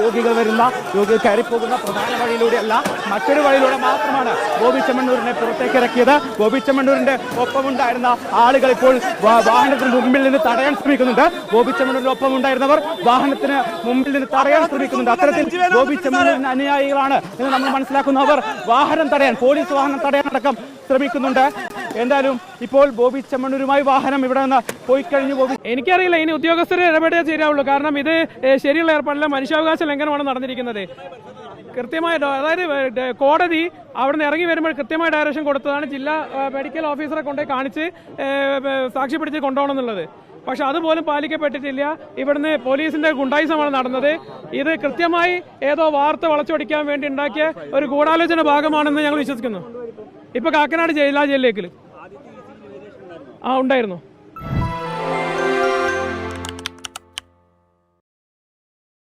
രോഗികൾ കയറിപ്പോകുന്ന പ്രധാന വഴിയിലൂടെയല്ല, മറ്റൊരു വഴിയിലൂടെ മാത്രമാണ് ബോബി ചെമ്മണ്ണൂരിനെ പുറത്തേക്ക് ഇറക്കിയത്. ബോബി ചെമ്മണ്ണൂരിന്റെ ഒപ്പമുണ്ടായിരുന്ന ആളുകൾ ഇപ്പോൾ വാഹനത്തിന് മുമ്പിൽ നിന്ന് തടയാൻ ശ്രമിക്കുന്നുണ്ട്. ബോബി ചെമ്മണ്ണൂരിന്റെ ഒപ്പം ഉണ്ടായിരുന്നവർ വാഹനത്തിന് മുമ്പിൽ നിന്ന് തടയാൻ ശ്രമിക്കുന്നുണ്ട്. അത്തരത്തിൽ ബോബി ചെമ്മണ്ണൂരിന് അനുയായികളാണ് എന്ന് നമ്മൾ മനസ്സിലാക്കുന്നവർ പോലീസ് വാഹനം തടയാൻ അടക്കം ശ്രമിക്കുന്നുണ്ട്. എന്തായാലും ഇപ്പോൾ ബോബി ചെമ്മണ്ണൂരുമായി വാഹനം ഇവിടെ നിന്ന് പോയി കഴിഞ്ഞു. എനിക്കറിയില്ല, ഇനി ഉദ്യോഗസ്ഥർ ഇടപെടേ ശരിയാവുള്ളൂ. കാരണം ഇത് ശരിയുള്ള ഏർപ്പാടില്ല, മനുഷ്യാവകാശ ലംഘനമാണ് നടന്നിരിക്കുന്നത്. കൃത്യമായ, അതായത് കോടതി അവിടെ നിന്ന് ഇറങ്ങി വരുമ്പോൾ കൃത്യമായ ഡയറക്ഷൻ കൊടുത്തതാണ് ജില്ലാ മെഡിക്കൽ ഓഫീസറെ കൊണ്ടുപോയി കാണിച്ച് സാക്ഷ്യപ്പെടുത്തി കൊണ്ടുപോകണം എന്നുള്ളത്. പക്ഷെ അതുപോലും പാലിക്കപ്പെട്ടിട്ടില്ല. ഇവിടുന്ന് പോലീസിന്റെ ഗുണ്ടായിസമാണ് നടന്നത്. ഇത് കൃത്യമായി ഏതോ വാർത്ത വളച്ചൊടിക്കാൻ വേണ്ടി ഉണ്ടാക്കിയ ഒരു ഗൂഢാലോചന ഭാഗമാണെന്ന് ഞങ്ങൾ വിശ്വസിക്കുന്നു. ഇപ്പൊ കാക്കനാട് ജില്ലാ ജയിലിലേക്ക് ഉണ്ടായിരുന്നു.